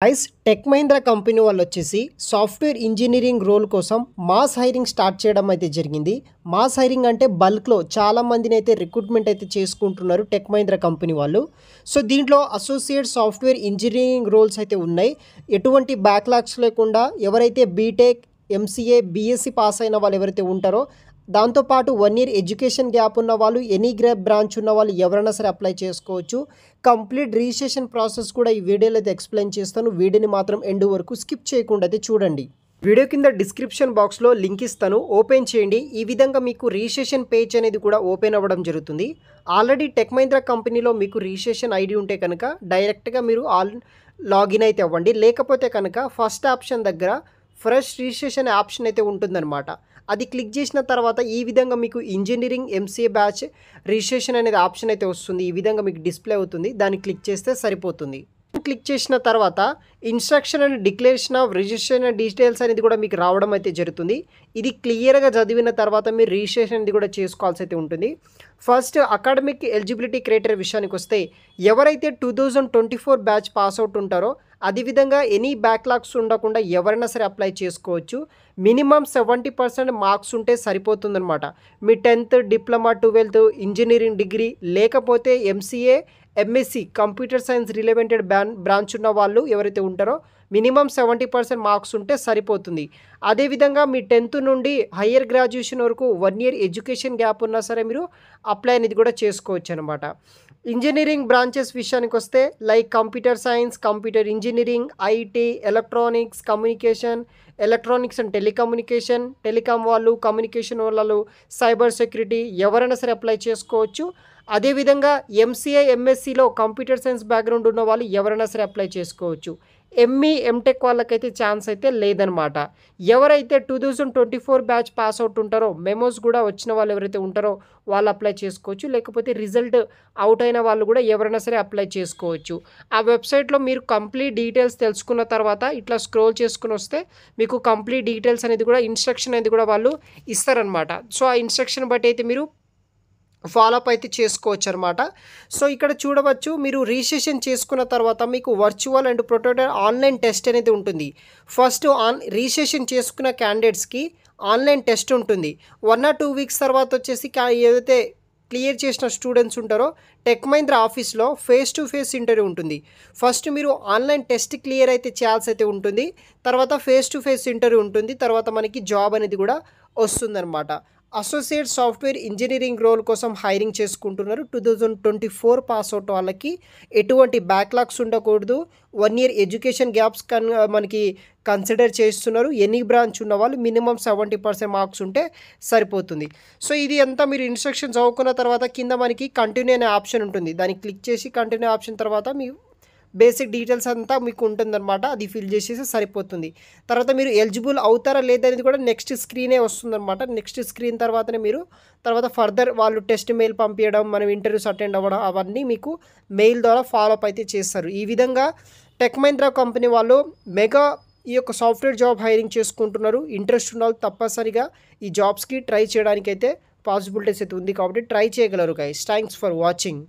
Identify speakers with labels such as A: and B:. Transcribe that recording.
A: Guys tech Mahindra company వాళ్ళు వచ్చేసి software engineering role కోసం మాస్ హైరింగ్ స్టార్ట్ చేయడం అయితే జరిగింది. మాస్ హైరింగ్ అంటే బల్క్లో చాలా మందిని అయితే రిక్రూట్మెంట్ అయితే చేసుకుంటున్నారు టెక్ మహీంద్రా కంపెనీ వాళ్ళు. సో దీంట్లో అసోసియేట్ సాఫ్ట్వేర్ ఇంజనీరింగ్ రోల్స్ అయితే ఉన్నాయి. ఎటువంటి బ్యాక్లాగ్స్ లేకుండా ఎవరైతే బీటెక్, ఎంసీఏ, బీఎస్సీ పాస్ అయిన వాళ్ళు ఎవరైతే ఉంటారో, దాంతోపాటు 1 ఇయర్ ఎడ్యుకేషన్ గ్యాప్ ఉన్న వాళ్ళు, ఎనీ బ్రాంచ్ ఉన్న వాళ్ళు ఎవరైనా సరే అప్లై చేసుకోవచ్చు. కంప్లీట్ రిజిస్ట్రేషన్ ప్రాసెస్ కూడా ఈ వీడియోలో అయితే ఎక్స్ప్లెయిన్ చేస్తాను. వీడియోని మాత్రం ఎండ్ వరకు స్కిప్ చేయకుండా అయితే చూడండి. వీడియో కింద డిస్క్రిప్షన్ బాక్స్లో లింక్ ఇస్తాను, ఓపెన్ చేయండి. ఈ విధంగా మీకు రిజిస్ట్రేషన్ పేజ్ అనేది కూడా ఓపెన్ అవ్వడం జరుగుతుంది. ఆల్రెడీ టెక్ మహీంద్రా కంపెనీలో మీకు రిజిస్ట్రేషన్ ఐడి ఉంటే కనుక డైరెక్ట్గా మీరు లాగిన్ అయితే అవ్వండి. లేకపోతే కనుక ఫస్ట్ ఆప్షన్ దగ్గర ఫ్రెష్ రిజిస్ట్రేషన్ ఆప్షన్ అయితే ఉంటుందన్నమాట. అది క్లిక్ చేసిన తర్వాత ఈ విధంగా మీకు ఇంజనీరింగ్ ఎంసీఏ బ్యాచ్ రిజిస్ట్రేషన్ అనేది ఆప్షన్ అయితే వస్తుంది. ఈ విధంగా మీకు డిస్ప్లే అవుతుంది, దాన్ని క్లిక్ చేస్తే సరిపోతుంది. క్లిక్ చేసిన తర్వాత instruction and declaration of registration details అనేది కూడా మీకు రావడం అయితే జరుగుతుంది. ఇది క్లియర్గా చదివిన తర్వాత మీరు రిజిస్ట్రేషన్ అనేది కూడా చేసుకోవాల్సి అయితే ఉంటుంది. ఫస్ట్ అకాడమిక్ ఎలిజిబిలిటీ క్రైటీరియా విషయానికి వస్తే, ఎవరైతే 2024 బ్యాచ్ పాస్అవుట్ ఉంటారో, అదేవిధంగా ఎనీ బ్యాక్లాగ్స్ ఉండకుండా ఎవరైనా సరే అప్లై చేసుకోవచ్చు. మినిమం 70% మార్క్స్ ఉంటే సరిపోతుందన్నమాట. మీ 10th, diploma, 12th, engineering degree, లేకపోతే MCA, MSc computer science related branch ఉన్న వాళ్ళు ఎవరైతే ఉంటారో మినిమం 70% మార్క్స్ ఉంటే సరిపోతుంది. అదేవిధంగా మీ 10th నుండి హయ్యర్ గ్రాడ్యుయేషన్ వరకు 1 ఇయర్ ఎడ్యుకేషన్ గ్యాప్ ఉన్నా సరే మీరు అప్లై అనేది కూడా చేసుకోవచ్చు అనమాట. ఇంజనీరింగ్ బ్రాంచెస్ విషయానికి వస్తే like computer science, computer engineering, IT, electronics, communication, electronics and telecommunication, telecom వాళ్ళు, కమ్యూనికేషన్ వాళ్ళు, సైబర్ సెక్యూరిటీ ఎవరైనా సరే అప్లై చేసుకోవచ్చు. అదేవిధంగా ఎంసీఏ, ఎంఎస్సిలో కంప్యూటర్ సైన్స్ బ్యాక్గ్రౌండ్ ఉన్న వాళ్ళు ఎవరైనా సరే అప్లై చేసుకోవచ్చు. ఎంఈ, ఎంటెక్ వాళ్ళకైతే ఛాన్స్ అయితే లేదనమాట. ఎవరైతే 2024 బ్యాచ్ పాస్అవుట్ ఉంటారో, మెమోస్ కూడా వచ్చిన వాళ్ళు ఎవరైతే ఉంటారో వాళ్ళు అప్లై చేసుకోవచ్చు. లేకపోతే రిజల్ట్ అవుట్ అయిన వాళ్ళు కూడా ఎవరైనా సరే అప్లై చేసుకోవచ్చు. ఆ వెబ్సైట్లో మీరు కంప్లీట్ డీటెయిల్స్ తెలుసుకున్న తర్వాత ఇట్లా స్క్రోల్ చేసుకుని వస్తే మీకు కంప్లీట్ డీటెయిల్స్ అనేది కూడా ఇన్స్ట్రక్షన్ అనేది కూడా వాళ్ళు ఇస్తారనమాట. సో ఆ ఇన్స్ట్రక్షన్ బట్టి అయితే మీరు ఫాలోఅప్ అయితే చేసుకోవచ్చు అనమాట. సో ఇక్కడ చూడవచ్చు, మీరు రిజిస్ట్రేషన్ చేసుకున్న తర్వాత మీకు virtual and prototype online test అనేది ఉంటుంది. ఫస్ట్ రిజిస్ట్రేషన్ చేసుకున్న క్యాండిడేట్స్కి ఆన్లైన్ టెస్ట్ ఉంటుంది. 1 or 2 వీక్స్ తర్వాత వచ్చేసి ఏదైతే క్లియర్ చేసిన స్టూడెంట్స్ ఉంటారో టెక్ మహీంద్రా ఆఫీస్లో ఫేస్ టు ఫేస్ ఇంటర్వ్యూ ఉంటుంది. ఫస్ట్ మీరు ఆన్లైన్ టెస్ట్ క్లియర్ అయితే చేయాల్సి అయితే ఉంటుంది. తర్వాత ఫేస్ టు ఫేస్ ఇంటర్వ్యూ ఉంటుంది. తర్వాత మనకి జాబ్ అనేది కూడా వస్తుందన్నమాట. అసోసియేట్ సాఫ్ట్వేర్ ఇంజనీరింగ్ రోల్ కోసం హైరింగ్ చేసుకుంటున్నారు. 2024 పాస్అవుట్ వాళ్ళకి ఎటువంటి బ్యాక్లాగ్స్ ఉండకూడదు. 1 ఇయర్ ఎడ్యుకేషన్ గ్యాప్స్ మనకి కన్సిడర్ చేస్తున్నారు. ఎనీ బ్రాంచ్ ఉన్న వాళ్ళు మినిమం 70% మార్క్స్ ఉంటే సరిపోతుంది. సో ఇది అంతా మీరు ఇన్స్ట్రక్షన్ చదువుకున్న తర్వాత కింద మనకి కంటిన్యూ అనే ఆప్షన్ ఉంటుంది. దాన్ని క్లిక్ చేసి కంటిన్యూ ఆప్షన్ తర్వాత మీ బేసిక్ డీటెయిల్స్ అంతా మీకు ఉంటుందన్నమాట. అది ఫిల్ చేసేసి సరిపోతుంది. తర్వాత మీరు ఎలిజిబుల్ అవుతారా లేదనేది కూడా నెక్స్ట్ స్క్రీనే వస్తుందన్నమాట. నెక్స్ట్ స్క్రీన్ తర్వాతనే మీరు ఫర్దర్ వాళ్ళు టెస్ట్ మెయిల్ పంపించడం, మనం ఇంటర్వ్యూస్ అటెండ్ అవ్వడం అవన్నీ మీకు మెయిల్ ద్వారా ఫాలోఅప్ అయితే చేస్తారు. ఈ విధంగా టెక్ మహీంద్రా కంపెనీ వాళ్ళు మెగా ఈ యొక్క సాఫ్ట్వేర్ జాబ్ హైరింగ్ చేసుకుంటున్నారు. ఇంట్రెస్ట్ ఉన్న వాళ్ళు తప్పనిసరిగా ఈ జాబ్స్కి ట్రై చేయడానికైతే పాసిబిలిటీస్ అయితే ఉంది కాబట్టి ట్రై చేయగలరు గైస్. Thanks for watching.